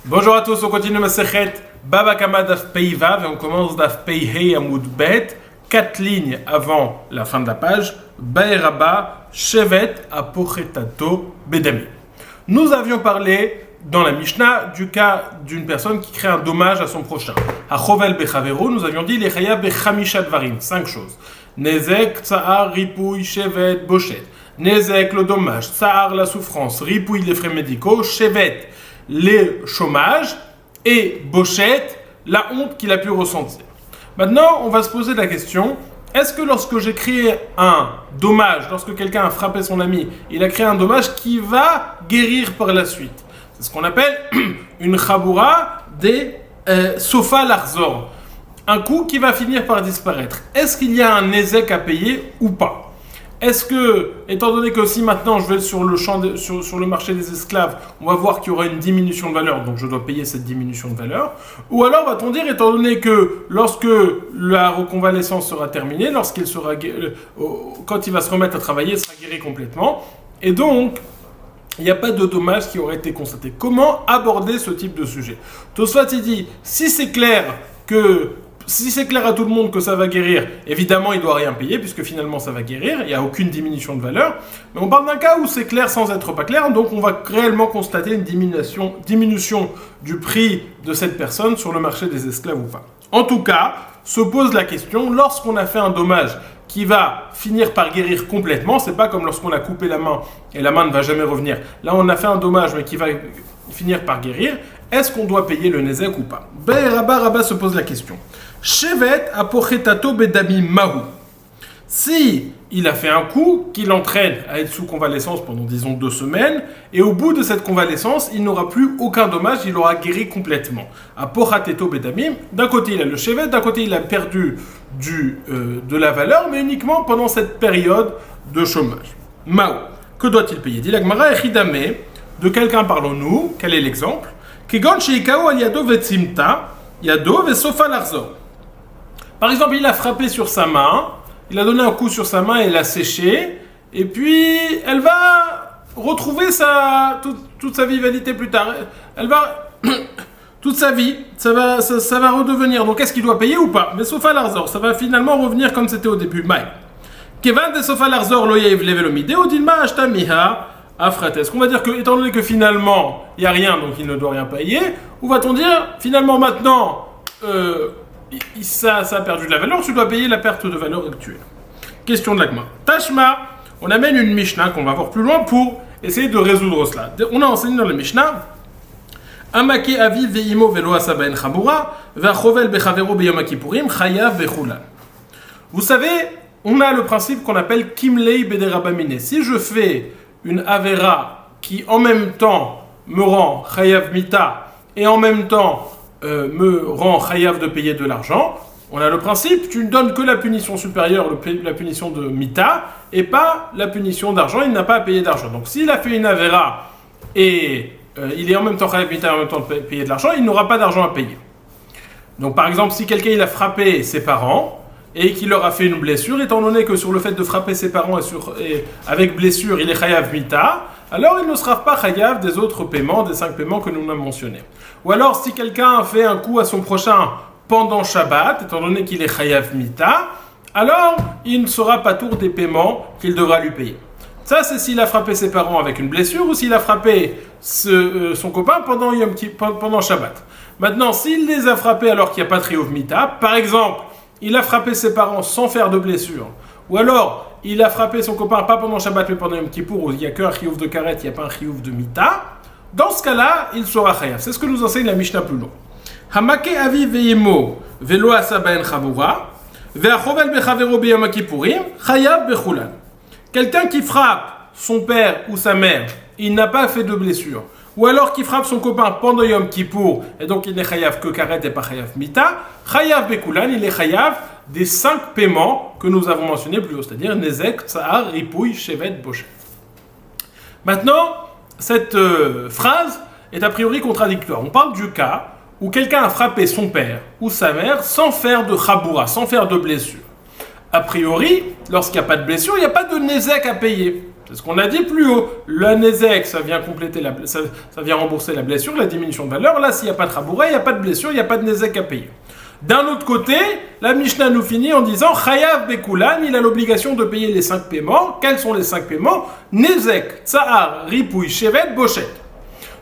Bonjour à tous, on continue Masechet Baba Kama Daf Pei Vav et on commence Daf Pei Hei Amud Bet, 4 lignes avant la fin de la page. Baeraba Shevet Apochetato Bedami. Nous avions parlé dans la Mishnah du cas d'une personne qui crée un dommage à son prochain. À Chovel Bechavero, nous avions dit les Chayav Bechamisha Dvarim, 5 choses. Nezek, Tsahar, Ripouille, Shevet, Bochet. Nezek, le dommage. Tsahar, la souffrance. Ripouille, les frais médicaux. Shevet, les chômages. Et Bochet, la honte qu'il a pu ressentir. Maintenant, on va se poser la question, est-ce que lorsque j'ai créé un dommage, lorsque quelqu'un a frappé son ami, il a créé un dommage qui va guérir par la suite? C'est ce qu'on appelle une chaboura des sofa larzor. Un coup qui va finir par disparaître. Est-ce qu'il y a un nezek à payer ou pas? Est-ce que, étant donné que si maintenant je vais sur le marché des esclaves, on va voir qu'il y aura une diminution de valeur, donc je dois payer cette diminution de valeur? Ou alors va-t-on dire, étant donné que lorsque la reconvalescence sera terminée, quand il va se remettre à travailler, il sera guéri complètement, et donc il n'y a pas de dommage qui aurait été constaté. Comment aborder ce type de sujet? Tosfot il dit, si c'est clair à tout le monde que ça va guérir, évidemment il ne doit rien payer puisque finalement ça va guérir, il n'y a aucune diminution de valeur. Mais on parle d'un cas où c'est clair sans être pas clair, donc on va réellement constater une diminution du prix de cette personne sur le marché des esclaves ou pas. En tout cas, se pose la question, lorsqu'on a fait un dommage qui va finir par guérir complètement, c'est pas comme lorsqu'on a coupé la main et la main ne va jamais revenir. Là on a fait un dommage mais qui va finir par guérir, est-ce qu'on doit payer le nezek ou pas? Rabba se pose la question. Shevet apochetato bedami mahu. Si il a fait un coup qui l'entraîne à être sous convalescence pendant disons 2 semaines, et au bout de cette convalescence, il n'aura plus aucun dommage, il aura guéri complètement. Apochetato bedami, d'un côté il a le shevet, d'un côté il a perdu de la valeur, mais uniquement pendant cette période de chômage. Mahu. Que doit-il payer? Dit la Gemara echidame, de quelqu'un parlons-nous, quel est l'exemple? Kegon sheikao al yado vetsimta, yado vesofa larzor. Par exemple, il a frappé sur sa main, il a donné un coup sur sa main et l'a séché, et puis elle va retrouver toute sa vivalité plus tard. Elle va toute sa vie, ça va redevenir. Donc, est-ce qu'il doit payer ou pas? Mais sofa larzor, ça va finalement revenir comme c'était au début. Maï. Kevan de sofa larzor lo yev levelomide odilma ashta miha afrat. Est-ce qu'on va dire que, étant donné que finalement il n'y a rien, donc il ne doit rien payer, ou va-t-on dire finalement maintenant ça a perdu de la valeur, tu dois payer la perte de valeur actuelle? Question de l'agma. Tashma, on amène une Mishnah qu'on va voir plus loin pour essayer de résoudre cela. On a enseigné dans la Mishnah Amake avi veimo velo asaben chabura ve'achovel bechavero beyom kippurim chayav bechulan. Vous savez, on a le principe qu'on appelle kimlei bederabamine. Si je fais une avera qui en même temps me rend chayav mita et en même temps me rend chayav de payer de l'argent, on a le principe, tu ne donnes que la punition supérieure, la punition de mita, et pas la punition d'argent, il n'a pas à payer d'argent. Donc s'il a fait une avera et il est en même temps chayav mita et en même temps payer de l'argent, il n'aura pas d'argent à payer. Donc par exemple, si quelqu'un il a frappé ses parents et qu'il leur a fait une blessure, étant donné que sur le fait de frapper ses parents et avec blessure, il est chayav mita, alors il ne sera pas chayav des autres paiements, des 5 paiements que nous avons mentionnés. Ou alors, si quelqu'un a fait un coup à son prochain pendant Shabbat, étant donné qu'il est chayav mita, alors il ne sera pas tour des paiements qu'il devra lui payer. Ça, c'est s'il a frappé ses parents avec une blessure ou s'il a frappé son copain pendant Shabbat. Maintenant, s'il les a frappés alors qu'il n'y a pas de chiyuv mita, par exemple, il a frappé ses parents sans faire de blessure, ou alors il a frappé son copain pas pendant Shabbat mais pendant Yom Kippour où il n'y a qu'un chiyuv de karet, il n'y a pas un chiyuv de mita, dans ce cas-là, il sera chayav. C'est ce que nous enseigne la Mishnah plus loin. Hamake avi veimo velo asaben chabura ve'achovel bechavero beyom kippurim chayav bechulan. Quelqu'un qui frappe son père ou sa mère, il n'a pas fait de blessure, ou alors qui frappe son copain pendant Yom Kippour, et donc il n'est chayav que karet et pas chayav mita, chayav bekulan, il est chayav des 5 paiements que nous avons mentionnés plus haut, c'est-à-dire nezek, tsahar, ripouille, shevet, bochet. Maintenant, cette phrase est a priori contradictoire. On parle du cas où quelqu'un a frappé son père ou sa mère sans faire de chaboura, sans faire de blessure. A priori, lorsqu'il n'y a pas de blessure, il n'y a pas de nezek à payer. C'est ce qu'on a dit plus haut. Le Nezek, ça vient compléter ça vient rembourser la blessure, la diminution de valeur. Là, s'il n'y a pas de Chaboura, il n'y a pas de blessure, il n'y a pas de Nezek à payer. D'un autre côté, la Mishnah nous finit en disant Chayav Bekulan, il a l'obligation de payer les 5 paiements. Quels sont les 5 paiements? Nezek, Tsahar, Ripouille, Shevet, Bochet.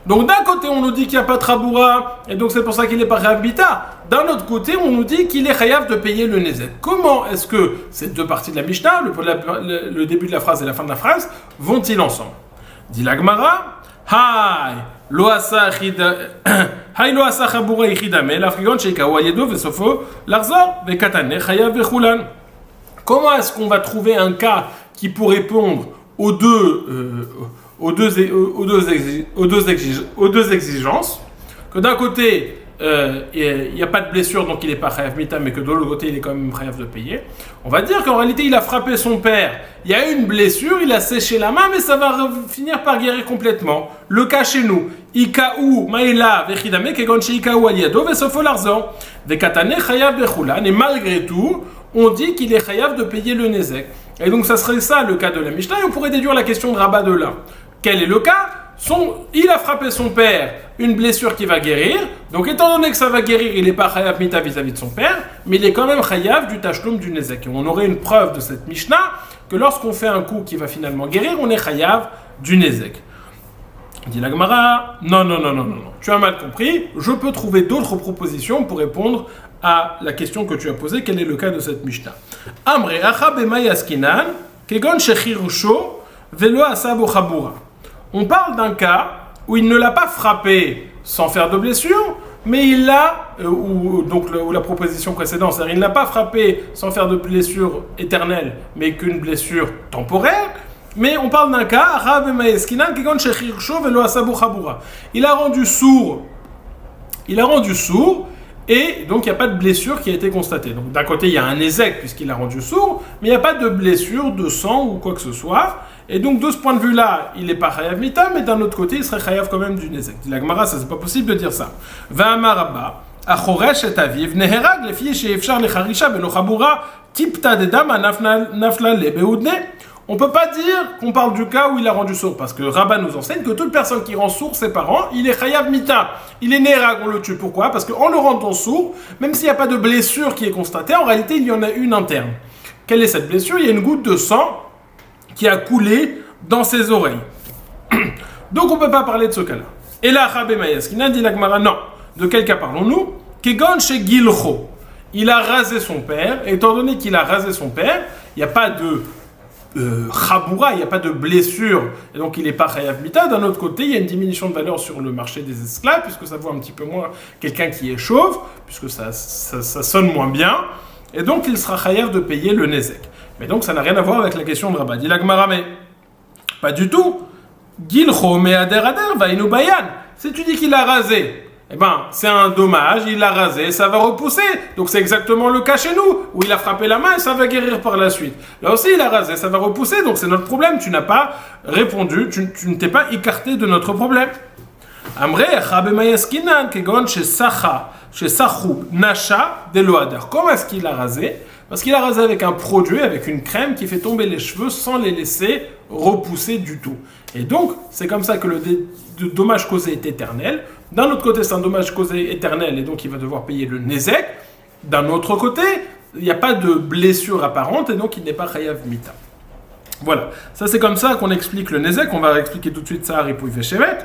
Donc d'un côté, on nous dit qu'il n'y a pas de Chaboura, et donc c'est pour ça qu'il n'est pas Chayav Bita. D'un autre côté, on nous dit qu'il est Chayav de payer le Nezek. Comment est-ce que ces deux parties de la Mishnah, le début de la phrase et la fin de la phrase, vont-ils ensemble? Dit la Gemara, Hai lo asa Chaboura ichidame, l'afrigon sheika ou ayedo vesofo l'arzor vekatane Chayav vechulan. Comment est-ce qu'on va trouver un cas qui pourrait répondre aux deux exigences, que d'un côté, il n'y a pas de blessure, donc il n'est pas chayav mita, mais que de l'autre côté, il est quand même chayav de payer. On va dire qu'en réalité, il a frappé son père, il y a eu une blessure, il a séché la main, mais ça va finir par guérir complètement. Le cas chez nous, Ikaou, Maïla, Vechidame, Kegonche Ikaou Aliado, Vesofo Larzor, Vekatane, Chayav Bechulan, et malgré tout, on dit qu'il est chayav de payer le Nezek. Et donc ça serait ça le cas de la Mishnah, et on pourrait déduire la question de Rabat de là. Quel est le cas? Il a frappé son père, une blessure qui va guérir, donc étant donné que ça va guérir, il n'est pas chayav mita vis-à-vis de son père, mais il est quand même chayav du tachloum du Nezek. Et on aurait une preuve de cette Mishnah, que lorsqu'on fait un coup qui va finalement guérir, on est chayav du Nezek. Dit la Gemara, non, tu as mal compris, je peux trouver d'autres propositions pour répondre à la question que tu as posée, quel est le cas de cette Mishnah. Amre acha b'may askinan, kegon shechirusho, velo asabo chabura. On parle d'un cas où il ne l'a pas frappé sans faire de blessure, mais il l'a, ou la proposition précédente, c'est-à-dire il ne l'a pas frappé sans faire de blessure éternelle, mais qu'une blessure temporaire. Mais on parle d'un cas, acha b'may askinan, kegon shechirusho, velo asabo chabura. Il a rendu sourd, et donc il n'y a pas de blessure qui a été constatée. Donc d'un côté il y a un Nezek puisqu'il a rendu sourd, mais il n'y a pas de blessure, de sang ou quoi que ce soit. Et donc de ce point de vue-là, il n'est pas chayav mita, mais d'un autre côté il serait chayav quand même du Nezek. Dit la Gemara, ça c'est pas possible de dire ça. Va'amar Rabba, achoresh et aviv neherag le fiye she'efshar lecharisha belo chabura tipta dedam nafla le beudne. On ne peut pas dire qu'on parle du cas où il a rendu sourd, parce que Rabat nous enseigne que toute personne qui rend sourd ses parents, il est chayav mita, il est nerag, on le tue. Pourquoi? Parce qu'en le rendant sourd, même s'il n'y a pas de blessure qui est constatée, en réalité il y en a une interne. Quelle est cette blessure? Il y a une goutte de sang qui a coulé dans ses oreilles. Donc on ne peut pas parler de ce cas-là. Et là, Rabbe Mayaskina dit la Gemara, non. De quel cas parlons-nous? Kegon chez Gilcho. Il a rasé son père, et étant donné qu'il a rasé son père, il n'y a pas de Chaboura, il n'y a pas de blessure, et donc il n'est pas chayav mita. D'un autre côté, il y a une diminution de valeur sur le marché des esclaves, puisque ça vaut un petit peu moins quelqu'un qui est chauve, puisque ça sonne moins bien, et donc il sera chayav de payer le Nezek. Mais donc ça n'a rien à voir avec la question de Rabat. Dit la Gemara, mais pas du tout. Gilcho me'ader vainu bayan. Si tu dis qu'il a rasé, eh ben, c'est un dommage, il l'a rasé, ça va repousser. Donc c'est exactement le cas chez nous, où il a frappé la main et ça va guérir par la suite. Là aussi, il a rasé, ça va repousser, donc c'est notre problème. Tu n'as pas répondu, tu ne t'es pas écarté de notre problème. Amre, chabe mayaskinan, kegon chez Sachou, Nasha, Deloadar. Comment est-ce qu'il a rasé? Parce qu'il a rasé avec un produit, avec une crème qui fait tomber les cheveux sans les laisser repousser du tout. Et donc, c'est comme ça que le dommage causé est éternel. D'un autre côté, c'est un dommage causé éternel et donc il va devoir payer le Nezek. D'un autre côté, il n'y a pas de blessure apparente et donc il n'est pas chayav mita. Voilà, ça c'est comme ça qu'on explique le Nezek. On va expliquer tout de suite ça à Ripouille Veshevet.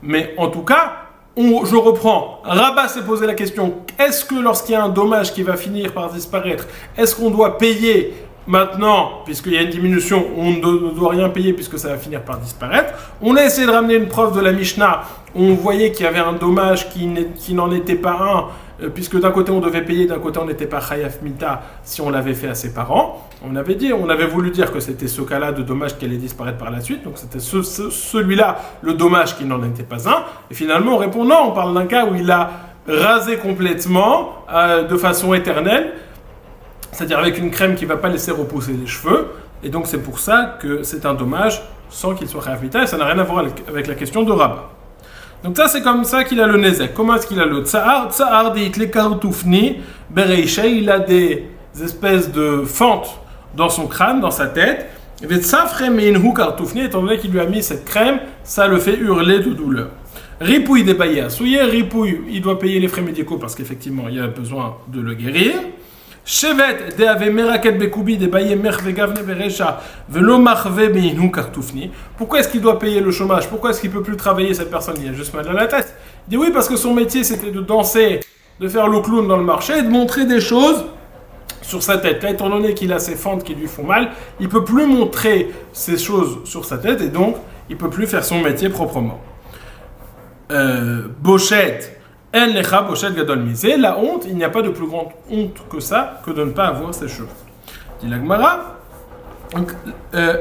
Mais en tout cas, je reprends. Rabat s'est posé la question, est-ce que lorsqu'il y a un dommage qui va finir par disparaître, est-ce qu'on doit payer maintenant, puisqu'il y a une diminution, on ne doit rien payer puisque ça va finir par disparaître. On a essayé de ramener une preuve de la Mishnah. On voyait qu'il y avait un dommage qui n'en était pas un, puisque d'un côté on devait payer, d'un côté on n'était pas chayav mita si on l'avait fait à ses parents. On avait voulu dire que c'était ce cas-là de dommage qui allait disparaître par la suite. Donc c'était celui-là, le dommage qui n'en était pas un. Et finalement on répond non, on parle d'un cas où il a rasé complètement de façon éternelle. C'est-à-dire avec une crème qui ne va pas laisser repousser les cheveux. Et donc c'est pour ça que c'est un dommage sans qu'il soit chayav mita. Et ça n'a rien à voir avec la question de Rabat. Donc ça c'est comme ça qu'il a le Nezek. Comment est-ce qu'il a le Tsahar? Tsahar dit le Kartoufni Bereisha. Il a des espèces de fentes dans son crâne, dans sa tête. Étant donné qu'il lui a mis cette crème, ça le fait hurler de douleur. Ripouille des baillés à souiller, ripouille, il doit payer les frais médicaux parce qu'effectivement il y a besoin de le guérir. Chevet de ave meraket bekoubi des baillés merve gavne berecha velo marve beinu kartoufni. Pourquoi est-ce qu'il doit payer le chômage? Pourquoi est-ce qu'il peut plus travailler cette personne? Il a juste mal à la tête. Il dit oui parce que son métier c'était de danser, de faire le clown dans le marché et de montrer des choses sur sa tête. Là, étant donné qu'il a ses fentes qui lui font mal, il peut plus montrer ces choses sur sa tête et donc il peut plus faire son métier proprement. Bochette, en lecha bochette gadol misé. La honte, il n'y a pas de plus grande honte que ça, que de ne pas avoir ses cheveux. Dit la Gemara.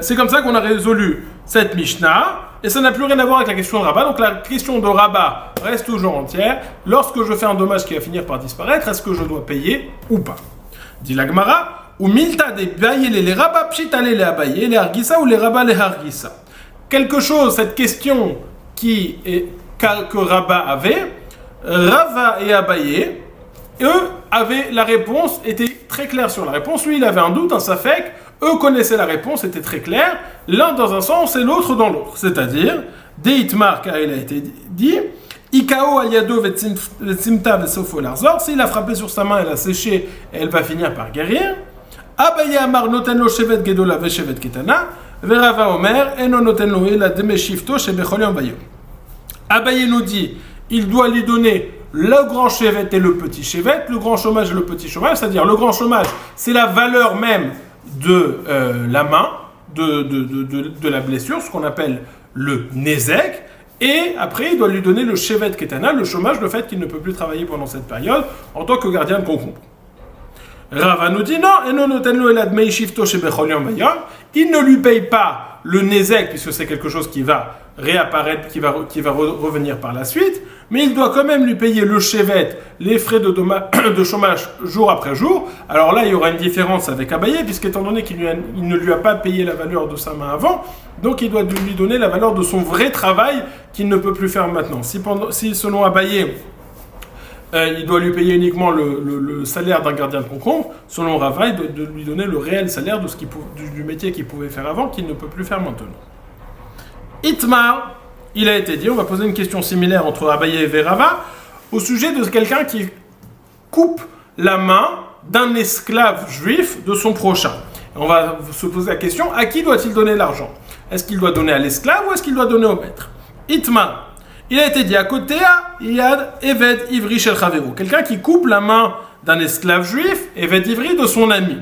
C'est comme ça qu'on a résolu cette Mishnah, et ça n'a plus rien à voir avec la question de Rabat. Donc la question de Rabat reste toujours entière. Lorsque je fais un dommage qui va finir par disparaître, est-ce que je dois payer ou pas? Dit la Gemara. Ou milta des baye les Rabat pshitale les abaye les argissa ou les Rabat les hargissa. Quelque chose, cette question qui est que Rabat avait, Rava et Abaye, eux avaient la réponse, était très clair sur la réponse. Lui, il avait un doute, un safek. Eux connaissaient la réponse, c'était très clair. L'un dans un sens et l'autre dans l'autre. C'est-à-dire, Deitmar, car il a été dit, Ikao ayado vetsimta vesofo larzor. S'il a frappé sur sa main, elle a séché et elle va finir par guérir. Abaye amar notenlo shevet gedola veshevet ketana. Verava omer eno notenlo ela demeshifto shebecholion bayom. Abaye nous dit, il doit lui donner le grand chevet et le petit chevet, le grand chômage et le petit chômage, c'est-à-dire le grand chômage, c'est la valeur même de la main, de la blessure, ce qu'on appelle le nezek, et après il doit lui donner le chevet ketana, le chômage, le fait qu'il ne peut plus travailler pendant cette période en tant que gardien de concombre. Rava nous dit non, il ne lui paye pas le nezek, puisque c'est quelque chose qui va réapparaître, qui va revenir par la suite, mais il doit quand même lui payer le chevet, les frais de chômage jour après jour. Alors là, il y aura une différence avec Abaye, puisqu'étant donné qu'il ne lui a pas payé la valeur de sa main avant, donc il doit lui donner la valeur de son vrai travail qu'il ne peut plus faire maintenant. Si selon Abaye, il doit lui payer uniquement le salaire d'un gardien de concombre, selon Rava, il doit lui donner le réel salaire du métier qu'il pouvait faire avant, qu'il ne peut plus faire maintenant. Itmar, il a été dit, on va poser une question similaire entre Abaye et Rava, au sujet de quelqu'un qui coupe la main d'un esclave juif de son prochain. Et on va se poser la question, à qui doit-il donner l'argent? Est-ce qu'il doit donner à l'esclave ou est-ce qu'il doit donner au maître? Itmar, il a été dit à côté à Yad Eved Ivri Shel Chaveru, quelqu'un qui coupe la main d'un esclave juif, Eved Ivri de son ami.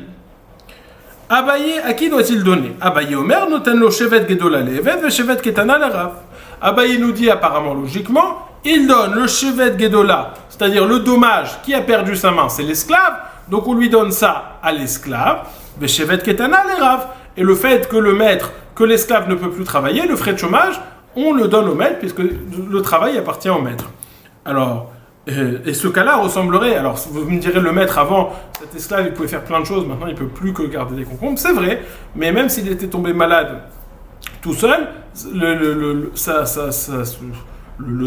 Abaye, à qui doit-il donner? Abaye Omer, noten lo shevet gedola le Eved, ve shevet ketana le Rav. Abaye nous dit apparemment logiquement, il donne le shevet gedola, c'est-à-dire le dommage qui a perdu sa main, c'est l'esclave, donc on lui donne ça à l'esclave, ve shevet ketana le Rav. Et le fait que le maître, que l'esclave ne peut plus travailler, le frais de chômage, on le donne au maître, puisque le travail appartient au maître. Alors, et ce cas-là ressemblerait, alors vous me direz, le maître avant, cet esclave, il pouvait faire plein de choses, maintenant il ne peut plus que garder des concombres, c'est vrai, mais même s'il était tombé malade tout seul, le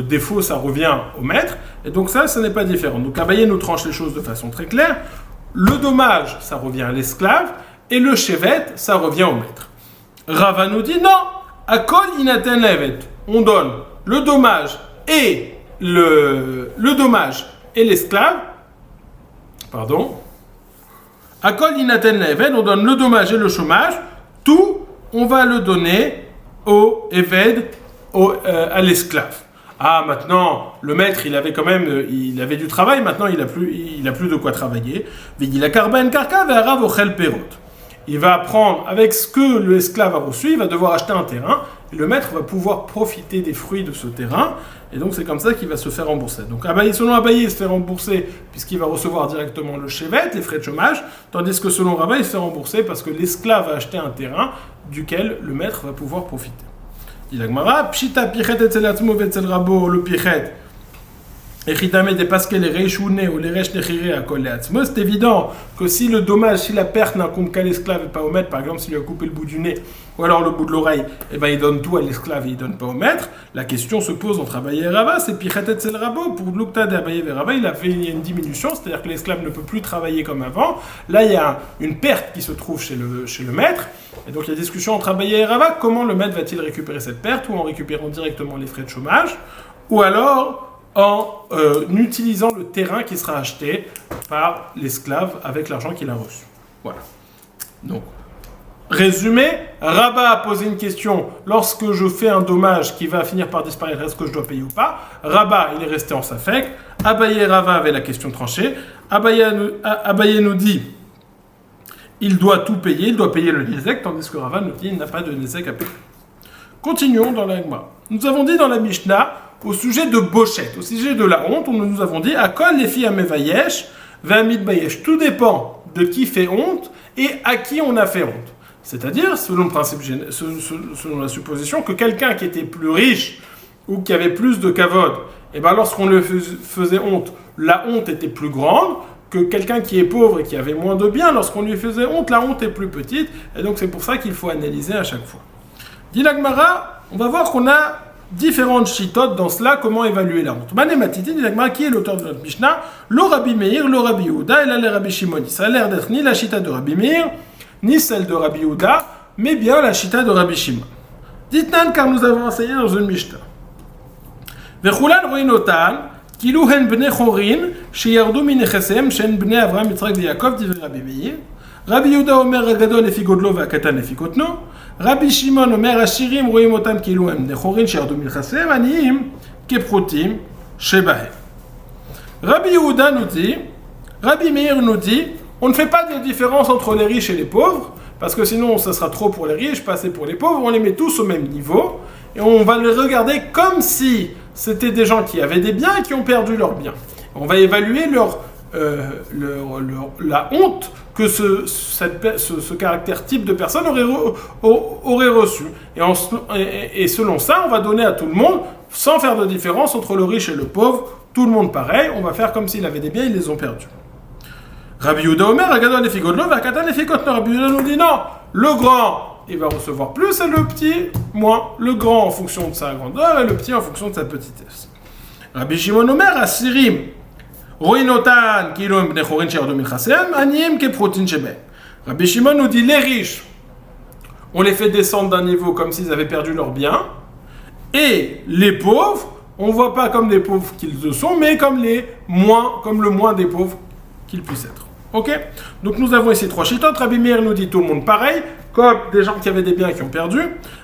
défaut, ça revient au maître, et donc ça n'est pas différent. Donc Abaye nous tranche les choses de façon très claire, le dommage, ça revient à l'esclave, et le chevet, ça revient au maître. Rava nous dit non, Akol inaten levet, on donne le dommage et l'esclave, pardon. Akol inaten levet, on donne le dommage et le chômage, tout, on va le donner au Eved, à l'esclave. Ah, maintenant, le maître, il avait du travail, maintenant il a plus de quoi travailler. Vigila karben karka ve'arav ochel perot. Il va prendre, avec ce que l'esclave a reçu, il va devoir acheter un terrain, et le maître va pouvoir profiter des fruits de ce terrain, et donc c'est comme ça qu'il va se faire rembourser. Donc selon Abaye, il se fait rembourser, puisqu'il va recevoir directement le chevet, les frais de chômage, tandis que selon Rava, il se fait rembourser parce que l'esclave a acheté un terrain, duquel le maître va pouvoir profiter. Dit la Gemara, pshita pichet etzel atzmo vetzel rabo, le pichet, c'est évident que si le dommage, si la perte n'incombe qu'à l'esclave et pas au maître, par exemple s'il lui a coupé le bout du nez ou alors le bout de l'oreille, eh ben il donne tout à l'esclave et il donne pas au maître. La question se pose entre Abaye et Rava, c'est Pichet etzel rabo. Pour L'Uktad et Abaye et Rava, il y a une diminution, c'est-à-dire que l'esclave ne peut plus travailler comme avant. Là, il y a une perte qui se trouve chez le maître. Et donc il y a discussion entre Abaye et Rava, comment le maître va-t-il récupérer cette perte, ou en récupérant directement les frais de chômage, ou alors en utilisant le terrain qui sera acheté par l'esclave avec l'argent qu'il a reçu. Voilà. Donc, résumé, Rabat a posé une question, lorsque je fais un dommage qui va finir par disparaître, est-ce que je dois payer ou pas? Rabat, il est resté en safek. Abaye et Rava avaient la question tranchée. Abaye nous dit, il doit tout payer, il doit payer le Nézek, tandis que Rava nous dit, il n'a pas de Nézek à payer. Continuons dans la Gemara. Nous avons dit dans la Mishnah, au sujet de Bochet, au sujet de la honte, nous avons dit, Akol les filles à Mevayesh, Vamid Bayesh. Tout dépend de qui fait honte et à qui on a fait honte. C'est-à-dire, selon le principe, selon la supposition, que quelqu'un qui était plus riche ou qui avait plus de kavod, et ben lorsqu'on lui faisait honte, la honte était plus grande que quelqu'un qui est pauvre et qui avait moins de biens. Lorsqu'on lui faisait honte, la honte est plus petite. Et donc c'est pour ça qu'il faut analyser à chaque fois. Dit la Gemara, on va voir qu'on a différentes chitotes dans cela, comment évaluer la honte. Manématiti, dit la Gemara, qui est l'auteur de notre Mishnah? Le Rabbi Meir, le Rabbi Yehuda et là le Rabbi Shimoni. Ça a l'air d'être ni la chita de Rabbi Meir, ni celle de Rabbi Yehuda, mais bien la chita de Rabbi Shimon. Dites-nous, car nous avons enseigné dans une Mishnah. Vechulan roinotan, kilu hen bnei chorin, sheyardu minechesem, shen bnei Avraham, Yitzhak v'Yakov, dit Rabbi Meir. Rabbi Yehuda omer gadol lefi godlo v'akatan lefi kotno. Rabbi Shimon omer ashirim roim otam kilu hen bnei chorin, sheyardu minechesem, aniyim keprotim shebahem. Rabbi Yehuda nous dit, Rabbi Meir nous dit, on ne fait pas de différence entre les riches et les pauvres, parce que sinon ça sera trop pour les riches, pas assez pour les pauvres, on les met tous au même niveau, et on va les regarder comme si c'était des gens qui avaient des biens et qui ont perdu leurs biens. On va évaluer la honte que ce caractère type de personne aurait reçu. Et selon ça, on va donner à tout le monde, sans faire de différence entre le riche et le pauvre, tout le monde pareil, on va faire comme s'il avait des biens, ils les ont perdus. Rabbi Yehuda Omer, Agadol les figodlo, Vakatan les fikotno. Rabbi Yehuda nous dit non, le grand, il va recevoir plus et le petit, moins. Le grand en fonction de sa grandeur et le petit en fonction de sa petitesse. Rabbi Shimon Omer, Asirim, Roinotan, Kilom Bnechorin Sherdo Milchasem, Aniem Keprotin Shebe. Rabbi Shimon nous dit les riches, on les fait descendre d'un niveau comme s'ils avaient perdu leurs biens, et les pauvres, on ne voit pas comme des pauvres qu'ils le sont, mais comme le moins des pauvres qu'ils puissent être. Ok? Donc nous avons ici trois chitotes. Rabbi Meir nous dit tout le monde pareil, comme des gens qui avaient des biens et qui ont perdu.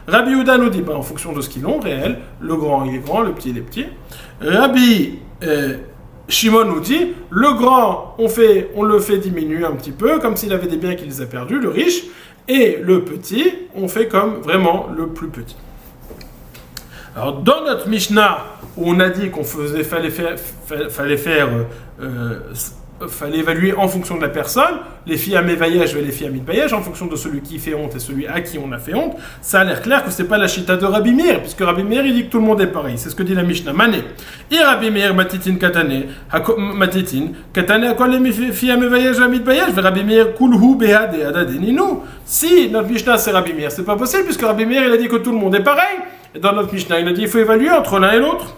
Rabbi Yehuda nous dit en fonction de ce qu'ils ont, réel, le grand il est grand, le petit il est petit. Rabbi Shimon nous dit le grand on le fait diminuer un petit peu, comme s'il avait des biens qu'il les a perdus, le riche, et le petit, on fait comme vraiment le plus petit. Alors dans notre Mishnah, où on a dit qu'on fallait évaluer en fonction de la personne, les filles à Mevayesh et les filles à Midbayesh, en fonction de celui qui fait honte et celui à qui on a fait honte, ça a l'air clair que c'est pas la chita de Rabbi Meir, puisque Rabbi Meir il dit que tout le monde est pareil, c'est ce que dit la Mishnah. Mané. Et Rabbi Meir matitin katane, akol les filles à Mevayesh et à Midbayesh, Rabbi Meir kulhu behade adadeninu. Si notre Mishnah c'est Rabbi Meir, c'est pas possible, puisque Rabbi Meir il a dit que tout le monde est pareil, et dans notre Mishnah il a dit qu'il faut évaluer entre l'un et l'autre.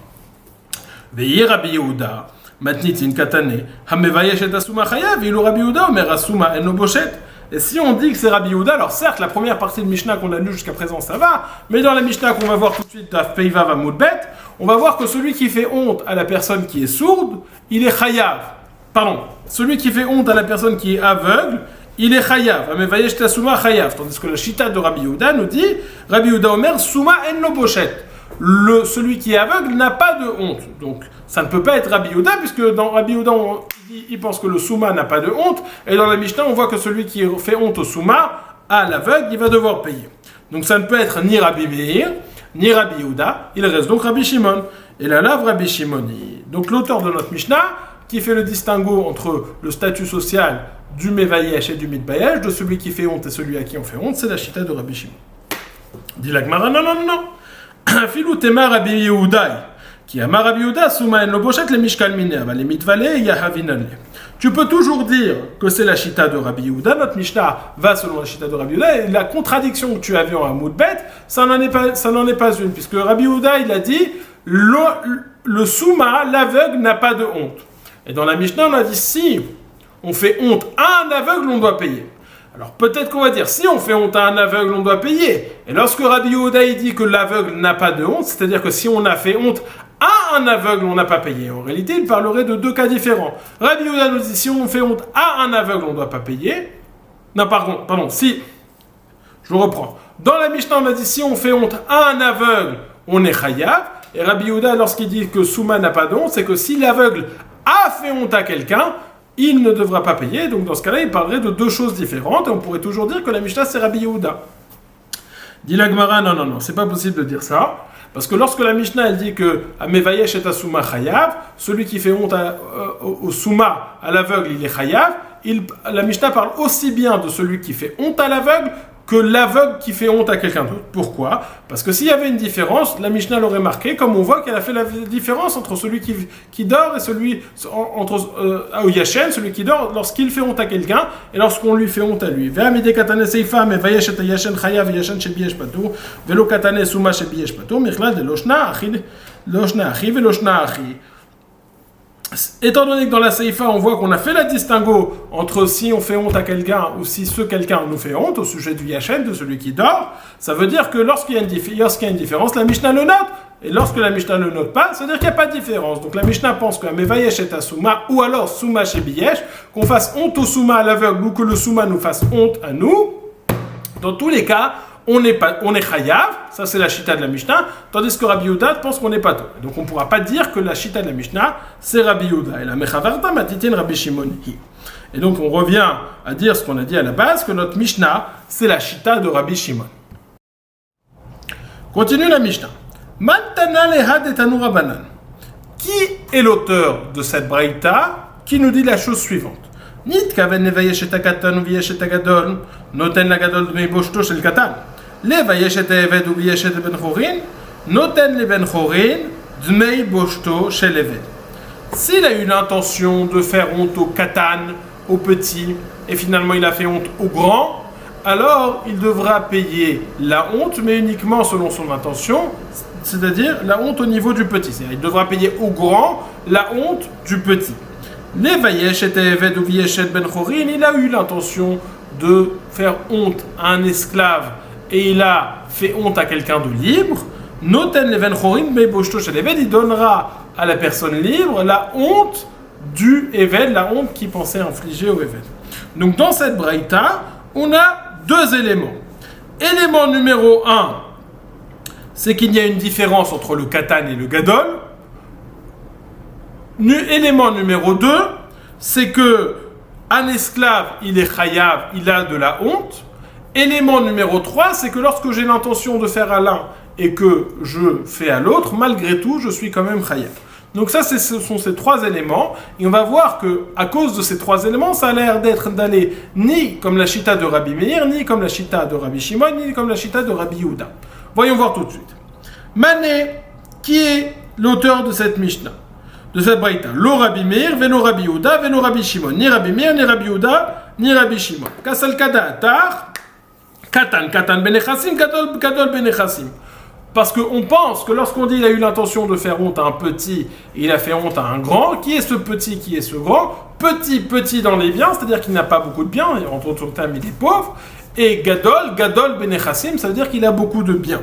Veillez Rabbi Yehuda. Matnitin katane, hamevayesh et asuma chayav, il Rabbi Yehuda, omer asuma en bochet. Et si on dit que c'est Rabbi Yehuda, alors certes, la première partie de Mishnah qu'on a lue jusqu'à présent, ça va, mais dans la Mishnah qu'on va voir tout de suite, Daf Peivav Amud Bet, on va voir que celui qui fait honte à la personne qui est sourde, il est chayav. Pardon, celui qui fait honte à la personne qui est aveugle, il est chayav. Hamevayesh et asuma chayav. Tandis que la chita de Rabbi Yehuda nous dit, Rabbi Yehuda omer suma en bochet. Celui qui est aveugle n'a pas de honte. Donc, ça ne peut pas être Rabbi Yehuda, puisque dans Rabbi Yehuda, il pense que le Souma n'a pas de honte, et dans la Mishnah, on voit que celui qui fait honte au Souma, à l'aveugle, il va devoir payer. Donc, ça ne peut être ni Rabbi Meir, ni Rabbi Yehuda, il reste donc Rabbi Shimon. Et là, Rabbi Shimoni. Donc, l'auteur de notre Mishnah, qui fait le distinguo entre le statut social du Mevayesh et du Midbayesh, de celui qui fait honte et celui à qui on fait honte, c'est la chita de Rabbi Shimon. Dit la Gemara, non. Filou tema Rabbi Yehuda. Qui a Rabbi Yehuda, Souma en Lobochet, les Mishkal Minerva, les Mitvale, Yahavinale. Tu peux toujours dire que c'est la chita de Rabbi Yehuda, notre Mishnah va selon la chita de Rabbi Yehuda, et la contradiction que tu as vue en Amud Bet, ça n'en est pas une, puisque Rabbi Yehuda, il a dit, le Souma, l'aveugle, n'a pas de honte. Et dans la Mishnah, on a dit, si on fait honte à un aveugle, on doit payer. Alors peut-être qu'on va dire, si on fait honte à un aveugle, on doit payer. Et lorsque Rabbi Yehuda il dit que l'aveugle n'a pas de honte, c'est-à-dire que si on a fait honte à un aveugle, on n'a pas payé. En réalité, il parlerait de deux cas différents. Rabbi Yehuda nous dit, si on fait honte à un aveugle, on ne doit pas payer. Non, pardon, si... Je reprends. Dans la Mishnah, on a dit, si on fait honte à un aveugle, on est chayav. Et Rabbi Yehuda, lorsqu'il dit que Souma n'a pas de honte, c'est que si l'aveugle a fait honte à quelqu'un, il ne devra pas payer. Donc dans ce cas-là, il parlerait de deux choses différentes. Et on pourrait toujours dire que la Mishnah, c'est Rabbi Yehuda. Dit la Gemara, non, c'est pas possible de dire ça. Parce que lorsque la Mishnah, elle dit que Amevayesh et Asuma chayav, celui qui fait honte au Souma, à l'aveugle, il est chayav, la Mishnah parle aussi bien de celui qui fait honte à l'aveugle que l'aveugle qui fait honte à quelqu'un d'autre. Pourquoi ? Parce que s'il y avait une différence, la Mishnah l'aurait marqué, comme on voit qu'elle a fait la différence entre celui qui dort et celui au Yashen, celui qui dort lorsqu'il fait honte à quelqu'un et lorsqu'on lui fait honte à lui. Ve'amide katane seifa me vayesh et Yashen chayav et Yashen shebiyesh patur velo katane suma shebiyesh patur michlal de loshna achi veloshna achi. Étant donné que dans la Seifa, on voit qu'on a fait la distinguo entre si on fait honte à quelqu'un ou si ce quelqu'un nous fait honte au sujet du Yashen, de celui qui dort, ça veut dire que lorsqu'il y a une différence, la Mishnah le note. Et lorsque la Mishnah ne le note pas, ça veut dire qu'il n'y a pas de différence. Donc la Mishnah pense que Mevayesh et Asuma, ou alors Suma chez Biyesh, qu'on fasse honte au Suma à l'aveugle ou que le Suma nous fasse honte à nous. Dans tous les cas, on est chayav, ça c'est la chita de la Mishnah, tandis que Rabbi Yehuda pense qu'on n'est pas tout. Donc on ne pourra pas dire que la chita de la Mishnah, c'est Rabbi Yehuda. Et la mechavarta matitin Rabbi Shimon hi. Et donc on revient à dire ce qu'on a dit à la base, que notre Mishnah, c'est la chita de Rabbi Shimon. Continue la Mishnah. Mantana lehad et Tanu Rabbanan. Qui est l'auteur de cette braïta qui nous dit la chose suivante? Nit kaven nevayesh et akatan ou viyesh et agadol, noten la gadol dmei boshto shel katan. Levayesh et eved ou viyesh et ben chorin, noten le ben chorin dmei boshto shel eved. S'il a eu l'intention de faire honte au katan, au petit, et finalement il a fait honte au grand, alors il devra payer la honte, mais uniquement selon son intention, c'est-à-dire la honte au niveau du petit. C'est-à-dire il devra payer au grand la honte du petit. Les Vayesh et Eved ou Vieshet ben Chorin, il a eu l'intention de faire honte à un esclave et il a fait honte à quelqu'un de libre. Noten le ben Chorin, mais Boshto shel Eved, il donnera à la personne libre la honte du Eved, la honte qu'il pensait infliger au Eved. Donc dans cette braïta, on a deux éléments. Élément numéro 1, c'est qu'il y a une différence entre le katan et le gadol. Élément numéro 2, c'est que un esclave, il est chayav, il a de la honte. Élément numéro 3, c'est que lorsque j'ai l'intention de faire à l'un et que je fais à l'autre, malgré tout, je suis quand même chayav. Donc ça, ce sont ces trois éléments. Et on va voir que à cause de ces trois éléments, ça a l'air d'aller ni comme la chita de Rabbi Meir, ni comme la chita de Rabbi Shimon, ni comme la chita de Rabbi Yehuda. Voyons voir tout de suite. Mané, qui est l'auteur de cette Mishnah, de cette braïta? Lo Rabbi Meir, velo Rabbi Yehuda, velo Rabbi Shimon. Ni Rabbi Meir, ni Rabbi Yehuda, ni Rabbi Shimon. Kasal kada atar, katan benechassim, gadol benechassim. Parce qu'on pense que lorsqu'on dit qu'il a eu l'intention de faire honte à un petit, il a fait honte à un grand. Qui est ce petit, qui est ce grand? Petit dans les biens, c'est-à-dire qu'il n'a pas beaucoup de biens, entre autres termes, il est pauvre. Et gadol benechassim, ça veut dire qu'il a beaucoup de biens.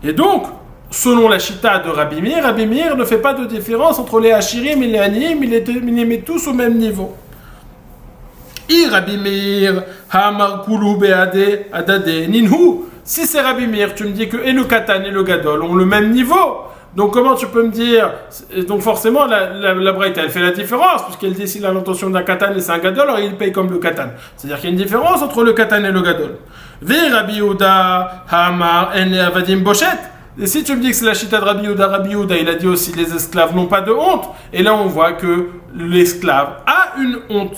Et donc, selon la chita de Rabbi Meir ne fait pas de différence entre les Hashirim et les Aniyim, il les met tous au même niveau. Rabbi Meir, Hamar Kulu Beade Adade Ninhu. Si c'est Rabbi Meir, tu me dis que et le Katan et le Gadol ont le même niveau. Donc comment tu peux me dire? Donc forcément, la Braïta, elle fait la différence, puisqu'elle dit s'il a l'intention d'un Katan et c'est un Gadol, alors il paye comme le Katan. C'est-à-dire qu'il y a une différence entre le Katan et le Gadol. Ve Rabbi Yehuda, Hamar, En Avadim Boshet. Et si tu me dis que c'est la chita de Rabbi Yehuda, il a dit aussi les esclaves n'ont pas de honte. Et là on voit que l'esclave a une honte.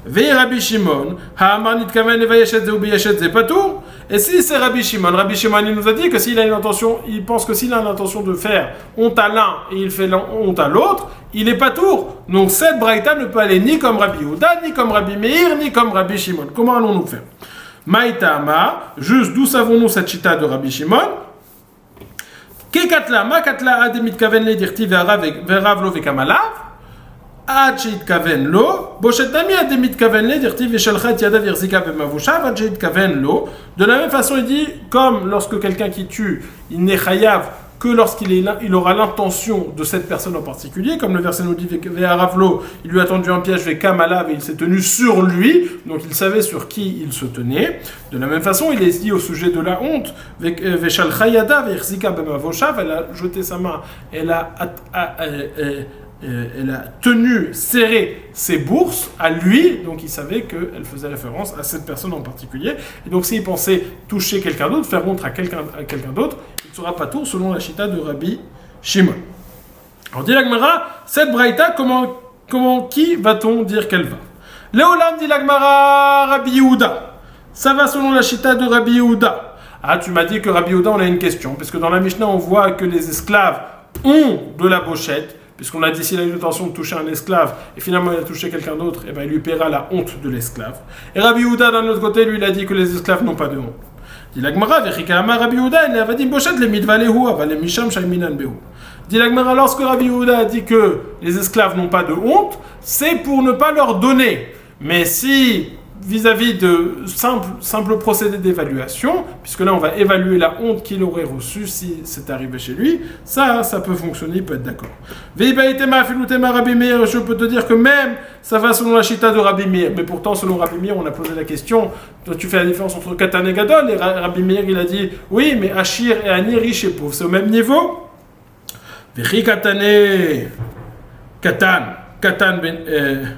Ve Rabbi Shimon, Hamar nitkaven evayeshet ze ubiyeshet ze patur. Et si c'est Rabbi Shimon il nous a dit que s'il a une intention, il pense que s'il a l'intention de faire honte à l'un et il fait honte à l'autre, il est patour. Donc cette braïta ne peut aller ni comme Rabbi Yehuda, ni comme Rabbi Meir, ni comme Rabbi Shimon. Comment allons-nous faire? Maïtama, juste d'où savons-nous cette chita de Rabbi Shimon? Kekatla, ma katla ademit kaven le dirti verav lo vekamalav. עד שהתכוון לו, בושת נמי עד מתכוון לי, דכתיב ושלחה את ידיו יחזיקה במבושיו, עד שהתכוון לו. De la même façon, il dit, comme lorsque quelqu'un qui tue, il n'est chayav que il aura l'intention de cette personne en particulier, comme le verset nous dit, Ve'aravlo, il lui a tendu un piège, Ve'kamalav, et il s'est tenu sur lui, donc il savait sur qui il se tenait. De la même façon, il est dit au sujet de la honte, Ve'shalcha yadav yachzika b'mavoshav, elle a jeté sa main, elle a tenu, serré ses bourses à lui, donc il savait qu'elle faisait référence à cette personne en particulier. Et donc s'il pensait toucher quelqu'un d'autre, faire honte à quelqu'un d'autre, il ne sera pas tour selon la chita de Rabbi Shimon. Alors dit la Gemara, cette braïta, qui va-t-on dire qu'elle va? Léolam dit la Gemara, Rabbi Yehuda. Ça va selon la chita de Rabbi Yehuda. Ah, tu m'as dit que Rabbi Yehuda, on a une question, parce que dans la Mishnah, on voit que les esclaves ont de la bochette, puisqu'on a dit s'il a eu l'intention de toucher un esclave et finalement il a touché quelqu'un d'autre, et ben il lui paiera la honte de l'esclave. Et Rabbi Yehuda d'un autre côté, lui, il a dit que les esclaves n'ont pas de honte. Dit la Gemara, Vechikama Rabbi Yehuda, il a dit Bochet le midvalehu, avale misham shayminan behu. Dit la Gemara, lorsque Rabbi Yehuda a dit que les esclaves n'ont pas de honte, c'est pour ne pas leur donner. Mais si vis-à-vis de simple procédé d'évaluation, puisque là on va évaluer la honte qu'il aurait reçue si c'est arrivé chez lui, ça peut fonctionner, il peut être d'accord. Rabbi Meir, je peux te dire que même ça va selon la chita de Rabbi Meir, mais pourtant selon Rabbi Meir on a posé la question, toi tu fais la différence entre Katan et Gadol, et Rabbi Meir il a dit oui mais Achir et Ani, riche et pauvre, c'est au même niveau. Vechi Katane, Katan ben...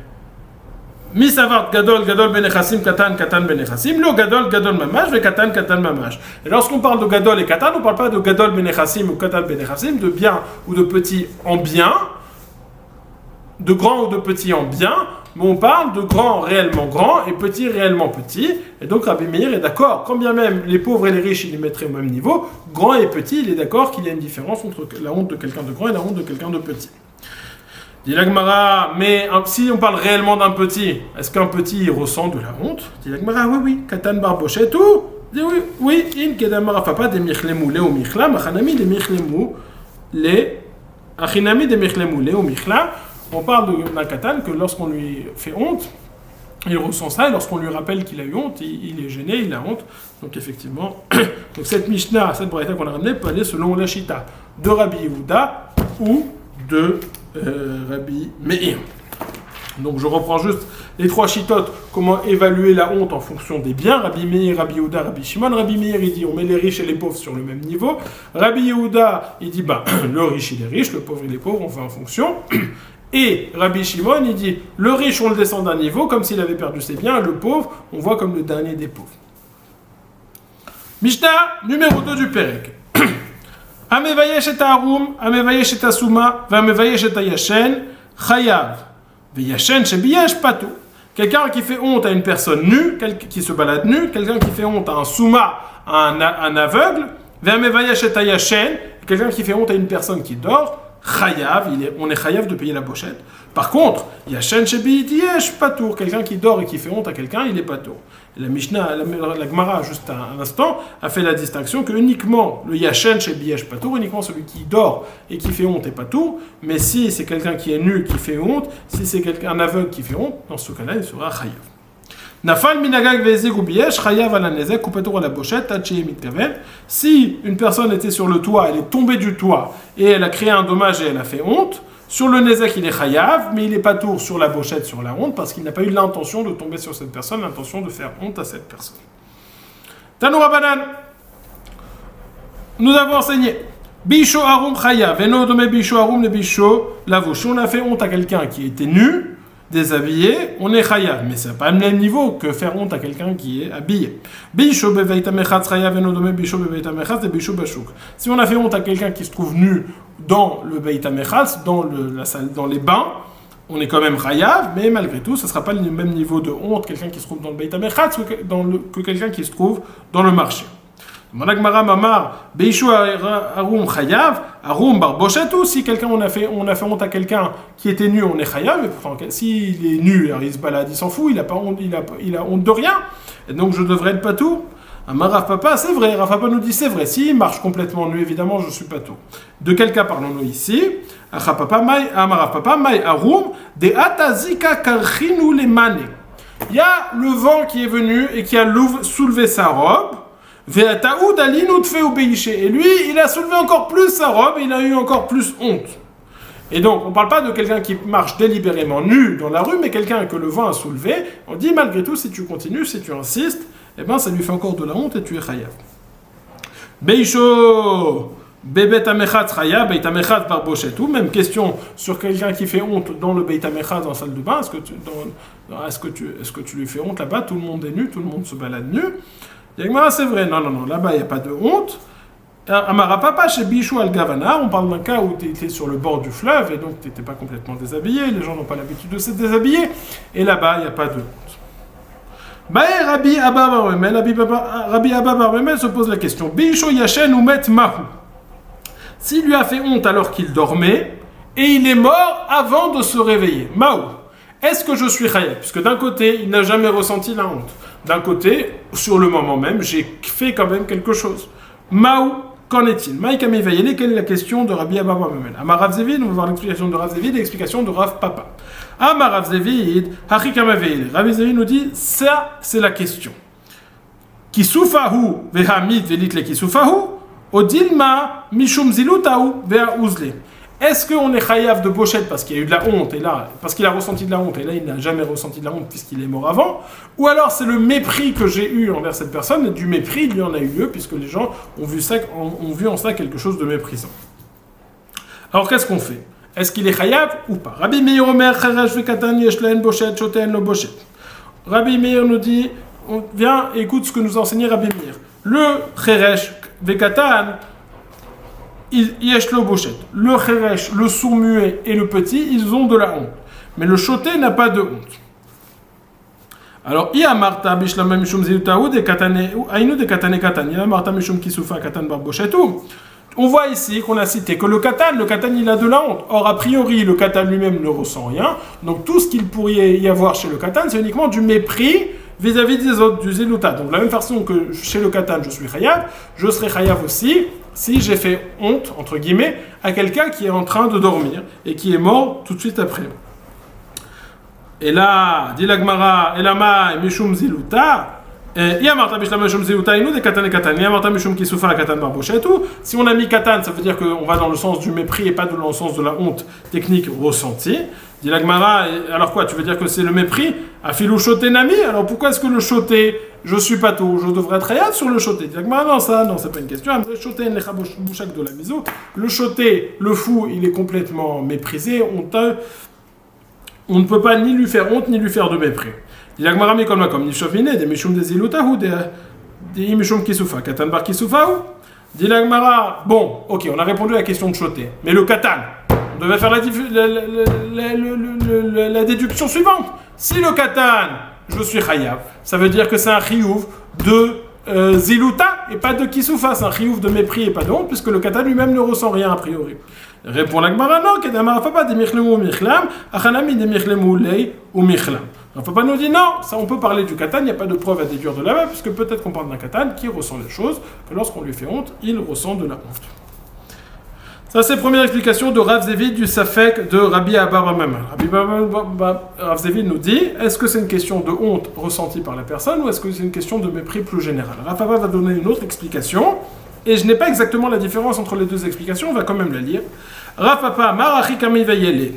Mi savart gadol ben echassim katan ben echassim lo gadol mamash ve katan mamash. Et lorsqu'on parle de gadol et katan, on ne parle pas de gadol ben echassim ou katan ben echassim, de bien ou de petit en bien, de grand ou de petit en bien, mais on parle de grand réellement grand et petit réellement petit. Et donc Rabbi Meir est d'accord, quand bien même les pauvres et les riches il les mettrait au même niveau, grand et petit, il est d'accord qu'il y a une différence entre la honte de quelqu'un de grand et la honte de quelqu'un de petit. Dit la Gemara, mais si on parle réellement d'un petit, est-ce qu'un petit ressent de la honte? Dit la Gemara, oui, Katan Barbochet, tout. Dit oui, in Kedamara Papa de Michlemu Leo Michla, Machanami de Michlemu Le, Achinami de Michlemu Leo Michla. On parle d'un Katan que lorsqu'on lui fait honte, il ressent ça, et lorsqu'on lui rappelle qu'il a eu honte, il est gêné, il a honte. Donc effectivement, donc cette Mishnah, cette braïta qu'on a ramenée peut aller selon la Shita de Rabbi Yehuda ou de Rabbi Meir. Donc je reprends juste les trois chitotes, comment évaluer la honte en fonction des biens. Rabbi Meir, Rabbi Yehuda, Rabbi Shimon. Rabbi Meir il dit on met les riches et les pauvres sur le même niveau. Rabbi Yehuda il dit le riche il est riche, le pauvre il est pauvre, on fait en fonction. Et Rabbi Shimon il dit le riche on le descend d'un niveau comme s'il avait perdu ses biens, le pauvre on voit comme le dernier des pauvres. Mishnah numéro 2 du Perek. Amevayesh et Arum, Amevayesh et Asuma, Amevayesh et Yashen, Chayav, Veyashen Shebiyesh Patou. Quelqu'un qui fait honte à une personne nue, qui se balade nue, quelqu'un qui fait honte à un souma, à un aveugle, Amevayesh et Yashen, quelqu'un qui fait honte à une personne qui dort, Chayav, on est Chayav de payer la pochette. Par contre, Yashen Shebiyesh Patou, quelqu'un qui dort et qui fait honte à quelqu'un, il est Patou. La Mishnah, la Gemara, juste un instant, a fait la distinction que uniquement le Yashen chez Biyesh Patour, uniquement celui qui dort et qui fait honte est Patour, mais si c'est quelqu'un qui est nu qui fait honte, si c'est un aveugle qui fait honte, dans ce cas-là, il sera Chayav. Nafal minagag vezeg ou Biyesh, Chayav ala nezek, ou Patour à la bochette, Tachei mitkaven. Si une personne était sur le toit, elle est tombée du toit et elle a créé un dommage et elle a fait honte, sur le Nezek, il est chayav, mais il n'est pas tour sur la bochette, sur la honte, parce qu'il n'a pas eu l'intention de tomber sur cette personne, l'intention de faire honte à cette personne. Tanoura Banan, nous avons enseigné Bisho Arum chayav, et non de Bisho Arum le Bisho lavouche. On a fait honte à quelqu'un qui était nu, déshabillé, on est chayav, mais c'est pas le même niveau que faire honte à quelqu'un qui est habillé. Bisho beveita mechatz chayav, et non de Bisho beveita mechatz, et Bisho bashuk. Si on a fait honte à quelqu'un qui se trouve nu dans le Beit HaMechatz, dans la salle, dans les bains, on est quand même chayav, mais malgré tout, ce ne sera pas le même niveau de honte quelqu'un qui se trouve dans le Beit HaMechatz que quelqu'un qui se trouve dans le marché. Managmara mamar beishu arum chayav arum barboshetu. Si quelqu'un on a fait honte à quelqu'un qui était nu, on est chayav, mais pourtant s'il est nu, alors il se balade, il s'en fout, il a honte de rien, et donc je devrais être patou. Amar Rav Papa, c'est vrai. Rav Papa nous dit c'est vrai. S'il marche complètement nu, évidemment, je suis pas tout. De quel cas parlons-nous ici? Amar Rav Papa, Mai Arum, de Atazika Karchinu le Mane. Il y a le vent qui est venu et qui a soulevé sa robe. Et lui, il a soulevé encore plus sa robe et il a eu encore plus honte. Et donc, on ne parle pas de quelqu'un qui marche délibérément nu dans la rue, mais quelqu'un que le vent a soulevé. On dit malgré tout, si tu continues, si tu insistes, eh ben, ça lui fait encore de la honte et tu es chayav. Beisho, bebet amechat chayav, beit amechat barboshetou. Même question sur quelqu'un qui fait honte dans le beit amechat dans la salle de bain. Est-ce que tu lui fais honte là-bas? Tout le monde est nu, tout le monde se balade nu. C'est vrai, non, là-bas il n'y a pas de honte. Amara Papa chez Bichou al-Gavana, on parle d'un cas où tu étais sur le bord du fleuve et donc tu n'étais pas complètement déshabillé, les gens n'ont pas l'habitude de se déshabiller, et là-bas il n'y a pas de honte. Rabbi Abba Bar Memel se pose la question, Bichou Yachen ou Met Mahou. S'il lui a fait honte alors qu'il dormait, et il est mort avant de se réveiller, Mahou, est-ce que je suis chayav? Puisque d'un côté, il n'a jamais ressenti la honte. D'un côté, sur le moment même, j'ai fait quand même quelque chose. Mahou, qu'en est-il? Maïka Mevayele, quelle est la question de Rabbi Abba Bar Memel? Amar Rav Zevid, on va voir l'explication de Rav Zevid et l'explication de Rav Papa. Amar Rav Zevid, Hachika Mevayele. Rav Zevid nous dit, ça, c'est la question. Kisufahu vehamid velit le kisufahu, odilma mishum zilutahu vea uzle. Est-ce qu'on est chayav de bochette parce qu'il y a eu de la honte, et là, parce qu'il a ressenti de la honte, et là il n'a jamais ressenti de la honte puisqu'il est mort avant, ou alors c'est le mépris que j'ai eu envers cette personne, et du mépris il y en a eu lieu puisque les gens ont vu en ça quelque chose de méprisant. Alors qu'est-ce qu'on fait? Est-ce qu'il est chayav ou pas? Rabbi Meir Omer cheresh vekatan yesh lahen bochet shoten lo bochet. Rabbi Meir nous dit, viens écoute ce que nous enseignait Rabbi Meir. Le cheresh vekatan Yeshlo Bochet. Le Cheresh, le sourd-muet et le petit, ils ont de la honte. Mais le choté n'a pas de honte. Alors, Iamarta Bishlama Mishum Zilutahu de Katane, Ainu de Katane Katan, Iamarta Mishum Kisufa Katan Barbochetou. On voit ici qu'on a cité que le katan, il a de la honte. Or, a priori, le katan lui-même ne ressent rien. Donc, tout ce qu'il pourrait y avoir chez le katan, c'est uniquement du mépris vis-à-vis des autres, du ziluta. Donc, de la même façon que chez le katan, je suis chayav, je serai chayav aussi si j'ai fait honte, entre guillemets, à quelqu'un qui est en train de dormir et qui est mort tout de suite après. Et là, dit la Gemara, Elama Mishum Ziluta, si on a mis katan, ça veut dire qu'on va dans le sens du mépris et pas dans le sens de la honte technique ressentie. Dit la Gemara, alors quoi, tu veux dire que c'est le mépris? Afilou choté nami, alors pourquoi est-ce que le choté, je suis pas tout, je devrais être réel sur le choté? Dit la Gemara, non, c'est pas une question. Le choté, le fou, il est complètement méprisé, honteux. On ne peut pas ni lui faire honte, ni lui faire de mépris. Dit la Gemara, mais comme ni chauviné, des mishum des ilutahu, des mishum kisufa, katan bar kisufahu. Dit la Gemara, bon, ok, on a répondu à la question de choté, mais le katan, on devait faire la déduction suivante. Si le katan, je suis chayav, ça veut dire que c'est un chiyuv de ziluta et pas de kisufa, c'est un chiyuv de mépris et pas de honte, puisque le katan lui-même ne ressent rien a priori. Répond la Gemara, non, kedamar papa de michlemu ou michlam, achanami de michlemu lei ou michlam. Alors papa nous dit non, ça on peut parler du katan, il n'y a pas de preuve à déduire de là-bas, puisque peut-être qu'on parle d'un katan qui ressent les choses, que lorsqu'on lui fait honte, il ressent de la honte. Ça, c'est la première explication de Rav Zevid du Safek de Rabbi Abba Bar Memel. Rav Zevid nous dit, est-ce que c'est une question de honte ressentie par la personne ou est-ce que c'est une question de mépris plus général? Rav Abba va donner une autre explication et je n'ai pas exactement la différence entre les deux explications, on va quand même la lire. Rav Papa, Marachi Kami Vayele.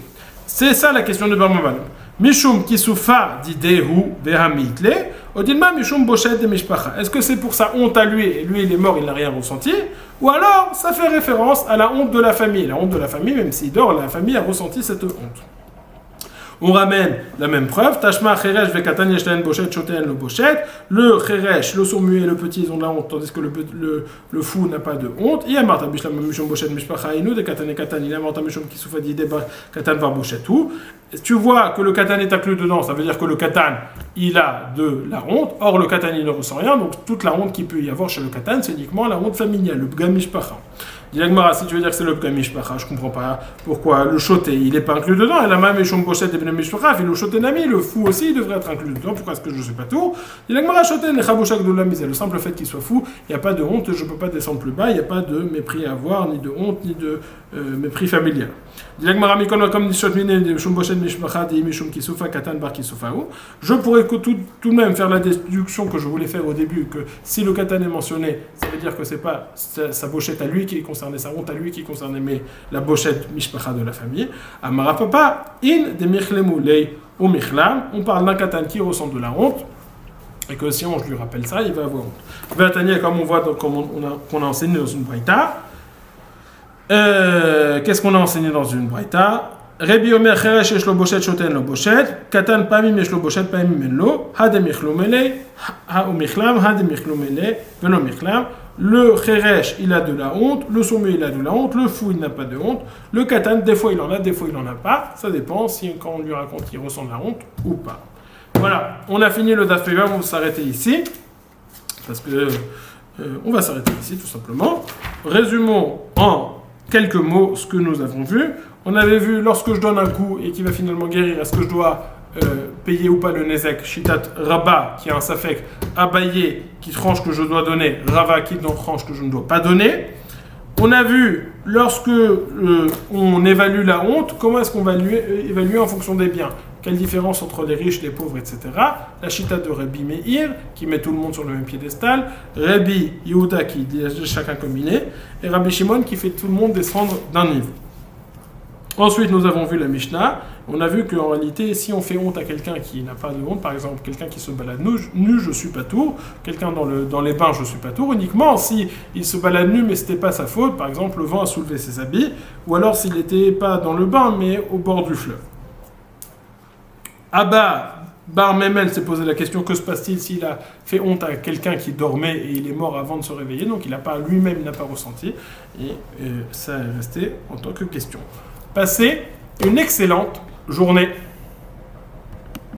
C'est ça la question de Bar Memel. Mishum kisufa didehu veramitle, odilma mishum bochet de mishpacha. Est-ce que c'est pour sa honte à lui, et lui il est mort, il n'a rien ressenti, ou alors ça fait référence à la honte de la famille. La honte de la famille, même s'il dort, la famille a ressenti cette honte. On ramène la même preuve. Tashma cheresh vekatan yeshlen bochet shoten le bochet. Le cheresh, le sourd-muet et le petit, ils ont de la honte, tandis que le fou n'a pas de honte. Il y a marta bishlam mishum bochet mishpacha inu de katan et katan. Il y a marta mishum qui soufa d'idée katan var bochet tout. Tu vois que le katan est inclus dedans, ça veut dire que le katan, il a de la honte. Or, le katan, il ne ressent rien. Donc, toute la honte qu'il peut y avoir chez le katan, c'est uniquement la honte familiale, le bgam mishpacha. Dis l'Agmara, si tu veux dire que c'est le Pkam Mishpacha, je comprends pas pourquoi le choté, il n'est pas inclus dedans, et la même Mishum Bochet et Ben Mishpacha, et le choté Nami, le fou aussi, il devrait être inclus dedans, pourquoi est-ce que je ne sais pas tout? Dis l'Agmara, choté, Nechaboshak de la misère, le simple fait qu'il soit fou, il n'y a pas de honte, je ne peux pas descendre plus bas, il n'y a pas de mépris à avoir, ni de honte, ni de mépris familial. Dis l'Agmara, Mikon, comme dit Shotmine, Mishum Bochet, Mishpacha, Di Mishum Kisufa, Katan, Bar Kisufaou, je pourrais tout de même faire la déduction que je voulais faire au début, que si le Katan est mentionné, ça veut dire que c'est pas sa bochette à lui qui est concernée, sa honte à lui qui est concernée, mais la bochette mishpacha de la famille. Amara papa, in de michlemu lei ou michlam, on parle d'un Katan qui ressent de la honte, et que si on lui rappelle ça, il va avoir honte. Vatania, comme on voit, qu'on a enseigné dans une braïta, qu'est-ce qu'on a enseigné dans une braïta? Rebi Omer Cheresh yesh lo bochet shoten lo bochet, Katan pamim yesh lo bochet pamim en lo, hade michlomele, ha ou michlam, hade michlomele, velo michlam. Le Cheresh, il a de la honte, le sommé, il a de la honte, le fou, il n'a pas de honte, le Katan, des fois il en a, des fois il n'en a pas, ça dépend si quand on lui raconte qu'il ressent de la honte ou pas. Voilà, on a fini le Daf Peva, on va s'arrêter ici, parce que on va s'arrêter ici tout simplement. Résumons en quelques mots ce que nous avons vu. On avait vu, lorsque je donne un coup et qu'il va finalement guérir, est-ce que je dois payer ou pas le Nezek? Shitat Rabba, qui a un Safek, Abaye, qui tranche que je dois donner, Rava, qui tranche que je ne dois pas donner. On a vu, lorsque on évalue la honte, comment est-ce qu'on va évaluer en fonction des biens? Quelle différence entre les riches, les pauvres, etc. La Shitat de Rabbi Meir, qui met tout le monde sur le même piédestal, Rabbi Yehuda, qui dit chacun combiné, et Rabbi Shimon, qui fait tout le monde descendre d'un niveau. Ensuite, nous avons vu la Mishnah. On a vu qu'en réalité, si on fait honte à quelqu'un qui n'a pas de honte, par exemple, quelqu'un qui se balade nu, je suis pas tour. Quelqu'un dans les bains, je suis pas tour. Uniquement si il se balade nu, mais c'était pas sa faute. Par exemple, le vent a soulevé ses habits. Ou alors s'il n'était pas dans le bain, mais au bord du fleuve. Abba Bar Memel s'est posé la question, que se passe-t-il s'il a fait honte à quelqu'un qui dormait et il est mort avant de se réveiller? Donc lui-même n'a pas ressenti. Et ça est resté en tant que question. Passez une excellente journée.